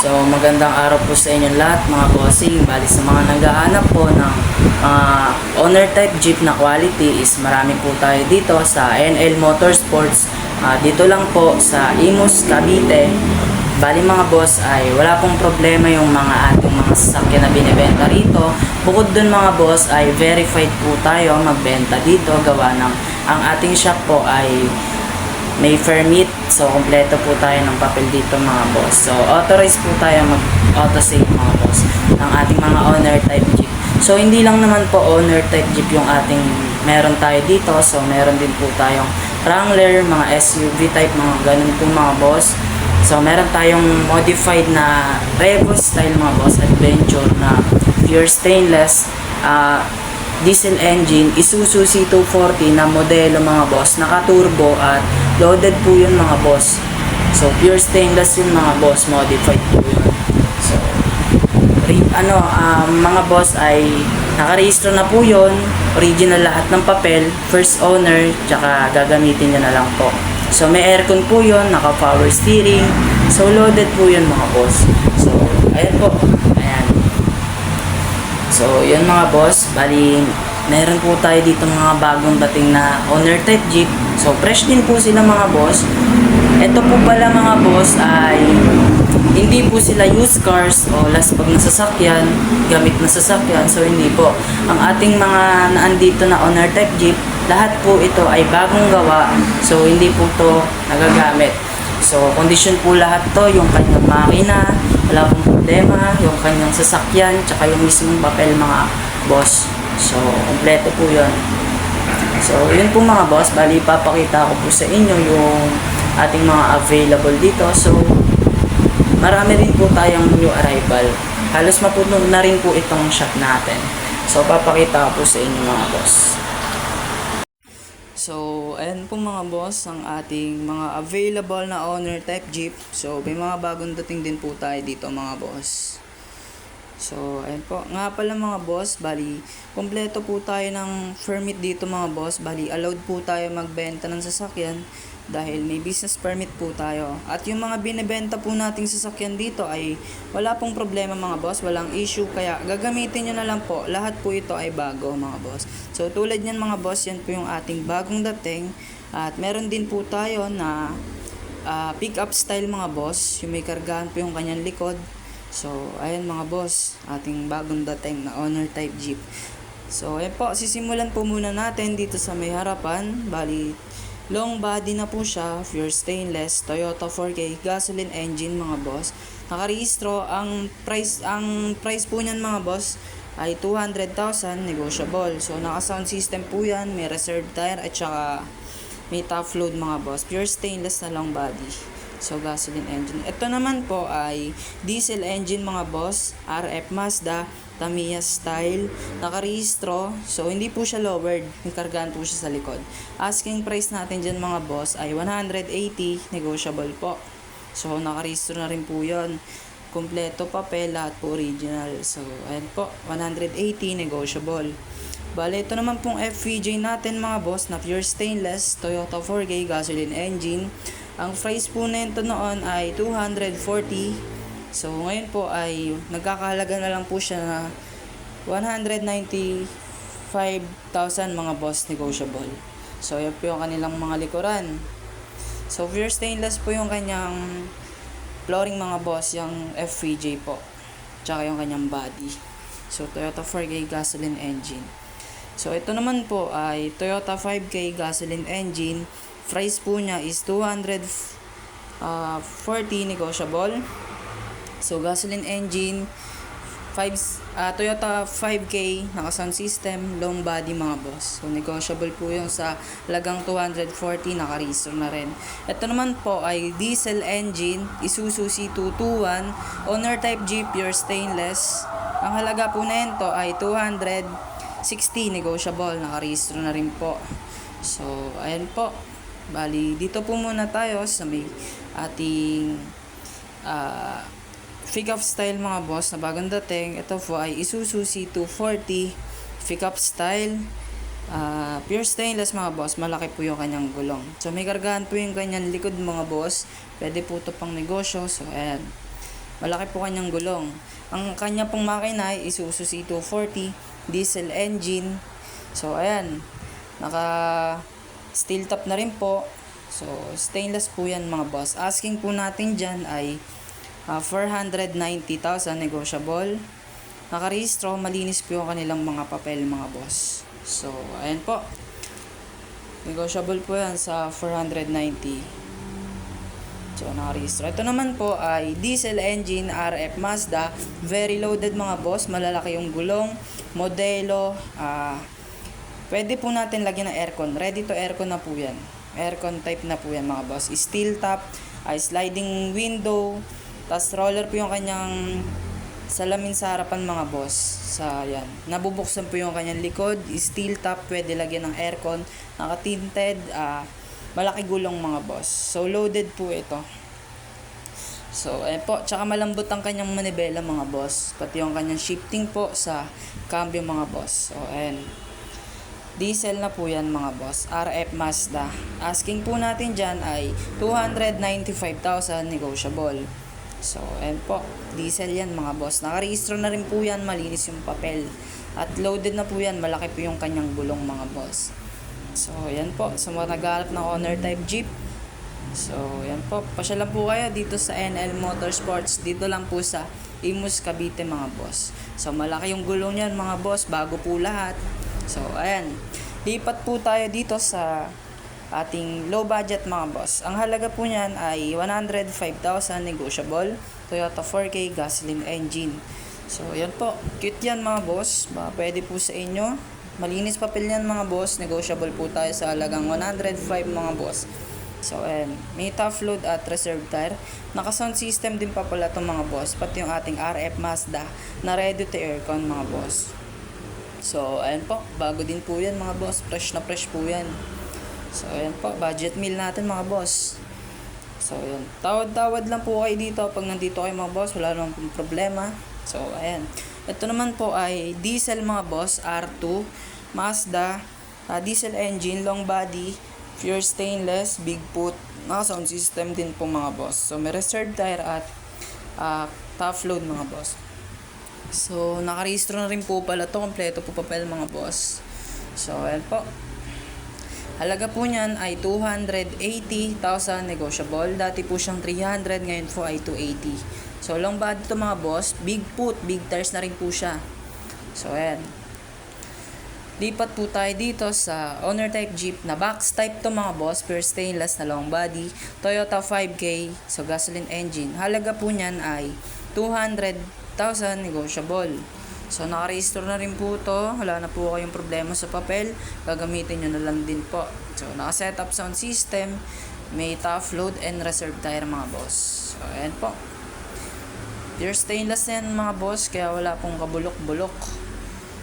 So magandang araw po sa inyo lahat mga bossing. Bali sa mga naghahanap po ng owner type jeep na quality is marami po tayo dito sa NL Motorsports. Dito lang po sa Imus, Cavite. Bali mga boss ay wala pong problema yung mga ating mga sasakyan na binibenta rito. Bukod dun mga boss ay verified po tayo magbenta dito gawa ng ang ating shop po ay may permit. So kompleto po tayo ng papel dito mga boss. So authorized po tayo mag-auto-save mga boss ng ating mga owner type jeep. So hindi lang naman po owner type jeep yung ating meron tayo dito. So meron din po tayong Wrangler, mga SUV type, mga ganun po mga boss. So meron tayong modified na Revo style mga boss, adventure na pure stainless diesel engine, Isuzu C240 na modelo mga boss, naka-turbo at loaded po yun mga boss. So pure stainless yun mga boss, modified po yun. So mga boss ay nakarehistro na po yun, original lahat ng papel, first owner, tsaka gagamitin nyo na lang po. So may aircon po yun, naka power steering, so loaded po yun mga boss. So ayan po, ayan. So yun mga boss, bali meron po tayo dito mga bagong dating na owner type jeep. So fresh din po sila mga boss. Ito po pala mga boss ay hindi po sila used cars o last pag nasasakyan, gamit na sasakyan. So hindi po. Ang ating mga naandito na owner type jeep, lahat po ito ay bagong gawa. So hindi po to nagagamit. So condition po lahat to, yung kanyang makina, wala pong problema, yung kanyang sasakyan, tsaka yung mismong papel mga boss. So kompleto po yun. So yun po mga boss, bali papakita ko po sa inyo yung ating mga available dito. So marami rin po tayong new arrival. Halos mapuno na rin po itong shop natin. So papakita ko po sa inyo mga boss. So ayan po mga boss ang ating mga available na owner type jeep. So may mga bagong dating din po tayo dito mga boss. So ayan po, nga pala mga boss, bali kompleto po tayo ng permit dito mga boss. Bali allowed po tayo magbenta ng sasakyan dahil may business permit po tayo. At yung mga binebenta po nating sasakyan dito ay wala pong problema mga boss, walang issue, kaya gagamitin nyo na lang po. Lahat po ito ay bago mga boss. So tulad nyan mga boss, yan po yung ating bagong dating. At meron din po tayo na pick up style mga boss, yung may kargahan po yung kanyang likod. So ayan mga boss, ating bagong dating na owner type jeep. So ayan po, sisimulan po muna natin dito sa may harapan. Bali long body na po siya, pure stainless, Toyota 4K, gasoline engine mga boss. Nakarehistro, ang price po niyan mga boss ay 200,000 negotiable. So naka sound system po yan, may reserve tire at saka may top load mga boss. Pure stainless na long body. So gasoline engine. Ito naman po ay diesel engine mga boss, RF Mazda Tamiya style, nakarehistro. So hindi po siya lowered, may kargaan po siya sa likod. Asking price natin dyan mga boss ay 180, negotiable po. So nakarehistro na rin po yun. Kompleto papel, lahat po original. So ayan po, 180, negotiable. Bale, ito naman pong FVJ natin mga boss na pure stainless, Toyota 4K, gasoline engine. Ang price po nito noon ay 240. So ngayon po ay nagkakahalaga na lang po siya na 195,000 mga boss, negotiable. So yan po yung kanilang mga likuran. So pure stainless po yung kanyang flooring mga boss, yung FVJ po. Tsaka yung kanyang body. So Toyota 4K gasoline engine. So ito naman po ay Toyota 5K gasoline engine. Price po niya is 240, negotiable. So gasoline engine, Toyota 5K, naka sound system, long body mga boss. So negotiable po yung sa lagang 240, naka-restore na rin. Ito naman po ay diesel engine, Isuzu C221, owner type Jeep, pure stainless. Ang halaga po na ito ay 260, negotiable, naka-restore na rin po. So ayan po. Bali, dito po muna tayo sa may ating pick-up style mga boss na bagong dating. Ito po ay Isuzu C240 pick-up style, pure stainless mga boss. Malaki po yung kanyang gulong. So may kargahan po yung kanyang likod mga boss. Pwede po ito pang negosyo. So ayan. Malaki po kanyang gulong. Ang kanya pong makina ay Isuzu C240 diesel engine. So ayan, naka steel top na rin po. So stainless po yan mga boss. Asking po natin dyan ay 490,000 negotiable. Nakarehistro, malinis po yung kanilang mga papel mga boss. So ayan po, negotiable po yan sa 490. So, nakarehistro. Ito naman po ay diesel engine RF Mazda. Very loaded mga boss. Malalaki yung gulong. Modelo. Pwede po natin lagyan ng aircon. Ready to aircon na po yan. Aircon type na po yan mga boss. Steel top. Sliding window. Tapos roller po yung kanyang salamin sa harapan mga boss. Sa yan. Nabubuksan po yung kanyang likod. Steel top. Pwede lagyan ng aircon. Naka-tinted. Malaki gulong mga boss. So, loaded po ito. So, ayan po. Tsaka malambot ang kanyang manibela mga boss. Pati yung kanyang shifting po sa cambio mga boss. So, ayan. Diesel na po yan mga boss. RF Mazda. Asking po natin dyan ay 295,000 negotiable. So, ayan po. Diesel yan mga boss. Nakarehistro na rin po yan. Malinis yung papel. At loaded na po yan. Malaki po yung kanyang gulong mga boss. So, yan po. Sa mga naghahanap ng owner type Jeep. So, yan po. Pasyalan po kayo dito sa NL Motorsports. Dito lang po sa Imus, Cavite mga boss. So, malaki yung gulong niyan mga boss. Bago po lahat. So, ayan. Lipat po tayo dito sa ating low budget mga boss. Ang halaga po niyan ay 105,000 negotiable. Toyota 4K gasoline engine. So, yan po. Cute yan mga boss. Pwede po sa inyo. Malinis papel yan mga boss. Negotiable po tayo sa halagang 105 mga boss. So, ayan. May tough load at reserve tire. Naka-sound system din pa pala itong mga boss. Pati yung ating RF Mazda na ready to aircon mga boss. So, ayan po. Bago din po yan mga boss. Fresh na fresh po yan. So, ayan po. Budget meal natin mga boss. So, ayan. Tawad-tawad lang po kayo dito. Pag nandito kayo mga boss, wala naman pong problema. So, ayan. Ito naman po ay diesel mga boss. R2 Mazda, diesel engine, long body, pure stainless, big foot, naka-sound system din po mga boss. So, may reserve tire at tough load mga boss. So, nakarehistro na rin po pala to. Kompleto po papel mga boss. So, ayan po. Halaga po niyan ay 280,000 negotiable. Dati po siyang 300, ngayon po ay 280. So, long body to mga boss. Big foot, big tires na rin po siya. So, ayan. Lipat po tayo dito sa owner type Jeep na box type to mga boss, pure stainless na long body, Toyota 5K, so gasoline engine. Halaga po niyan ay 200,000 negotiable. So nakarehistro na rin po to, wala na po kayong problema sa papel, gagamitin nyo na lang din po. So naka-setup sound system, may tough load and reserve tire mga boss. So ayan po. Pure stainless yan mga boss, kaya wala pong kabulok-bulok.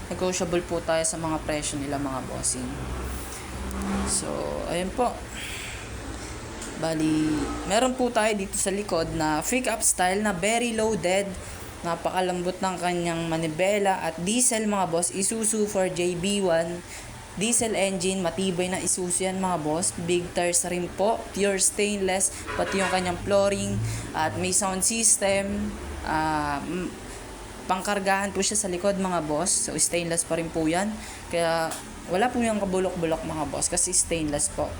Negotiable po tayo sa mga presyo nila mga bossing. So, ayun po. Bali, meron po tayo dito sa likod na pick-up style na very loaded. Napakalambot ng kanyang manibela at diesel mga boss. Isuzu for JB1. Diesel engine, matibay na Isuzu yan mga boss. Big tires rin po. Pure stainless. Pati yung kanyang flooring. At may sound system. Pangkargahan po siya sa likod mga boss. So stainless pa rin po yan. Kaya wala po yung kabulok-bulok mga boss kasi stainless po.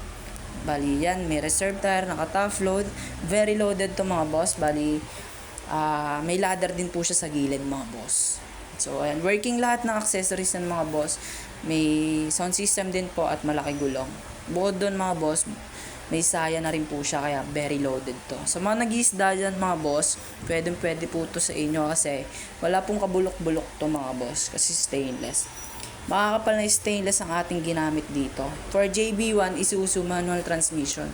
Bali yan, may reserve tire, naka-tough load. Very loaded to mga boss. Bali may ladder din po siya sa gilid mga boss. So ayan, working lahat ng accessories ng mga boss. May sound system din po at malaki gulong. Bukod doon mga boss, may saya na rin po siya kaya very loaded to. Sa mga nag-iisda dyan mga boss, pwede po to sa inyo kasi wala pong kabulok-bulok to mga boss kasi stainless. Makakapal na stainless ang ating ginamit dito. For JB1, Isuzu manual transmission.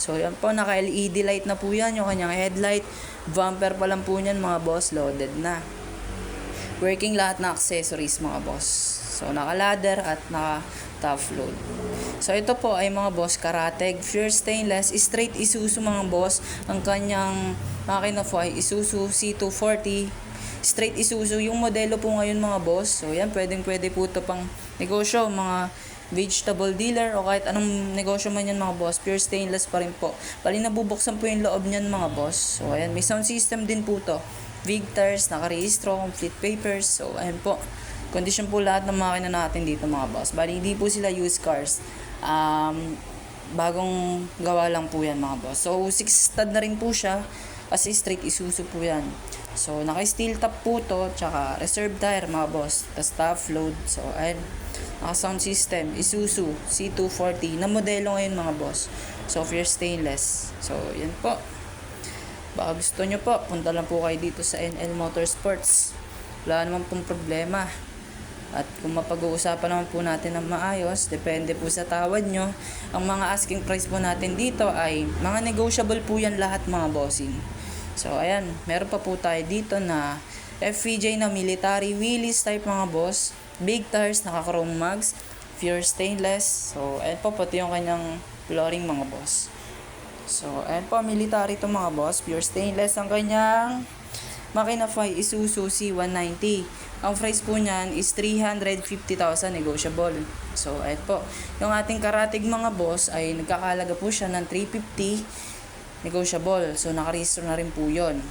So yan po, naka-LED light na po yan, yung kanyang headlight. Bumper pa lang po yan mga boss, loaded na. Working lahat na accessories mga boss. So naka-ladder at naka-tough load. So ito po ay mga boss Karateg, pure stainless, straight Isuzu mga boss. Ang kanyang makina po ay Isuzu C240, straight Isuzu. Yung modelo po ngayon mga boss. So yan, pwede po ito pang negosyo, mga vegetable dealer o kahit anong negosyo man yan mga boss, pure stainless pa rin po. Bali nabubuksan po yung loob niyan mga boss. So ayan, may sound system din po to. Victors, nakarehistro, complete papers. So ayan po. Condition po lahat ng makina natin dito mga boss. Bali hindi po sila used cars. Bagong gawa lang po yan mga boss. So 6 stud na rin po siya. Kasi straight Isuzu po yan. So naka-steel top po to. Tsaka reserve tire mga boss. Tapos top load. So ayan. Naka-sound system. Isuzu C240 na modelo ngayon mga boss. So pure stainless. So yan po. Baka gusto nyo po, punta lang po kayo dito sa NL Motorsports. Wala naman pong problema. At kung mapag-uusapan naman po natin ng maayos, depende po sa tawad nyo. Ang mga asking price po natin dito ay mga negotiable po yan lahat mga bossing. So ayan, meron pa po tayo dito na FVJ na military wheelies type mga boss. Big tires, naka-chrome mags, pure stainless. So ayan po, pati yung kanyang flooring mga boss. So ayan po, military to mga boss. Pure stainless ang kanyang makina Isuzu C190. Ang price po niyan is 350,000 negotiable. So ayan po, yung ating karatig mga boss ay nagkakalaga po siya ng 350 negotiable. So nakarehistro na rin po yon.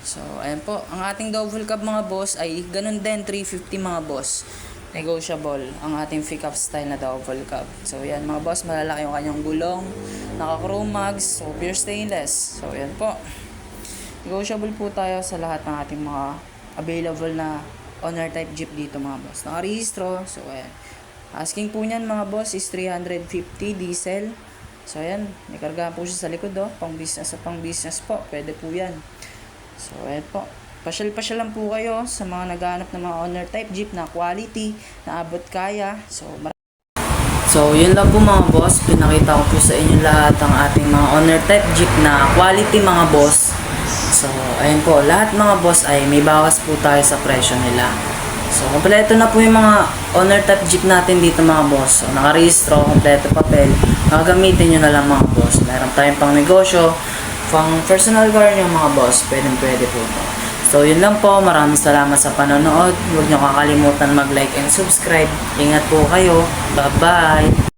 So ayan po, ang ating double cab mga boss ay ganun din 350 mga boss. Negotiable ang ating pick-up style na double cab. So yan mga boss, malalaki yung kanyang gulong, naka-chrome mags, so pure stainless. So yan po. Negotiable po tayo sa lahat ng ating mga available na owner type jeep dito mga boss. Nakarehistro. So ayan. Asking po niyan mga boss is 350 diesel. So ayan, may kargahan po siya sa likod pang business po. Pwede po yan. So ayan po. Pasyal lang po kayo sa mga naghahanap ng mga owner type jeep na quality, na abot kaya. So yun lang po mga boss. Pinakita ko po sa inyo lahat ang ating mga owner type jeep na quality mga boss. So, ayun po, lahat mga boss ay may bawas po tayo sa presyo nila. So, kompleto na po yung mga owner type jeep natin dito mga boss. So, nakarehistro, kompleto papel. Gagamitin nyo na lang mga boss. Meron tayong pang negosyo, pang personal car nyo mga boss. Pwede po ito. So, yun lang po. Maraming salamat sa panonood. Huwag nyo kakalimutan mag-like and subscribe. Ingat po kayo. Bye-bye!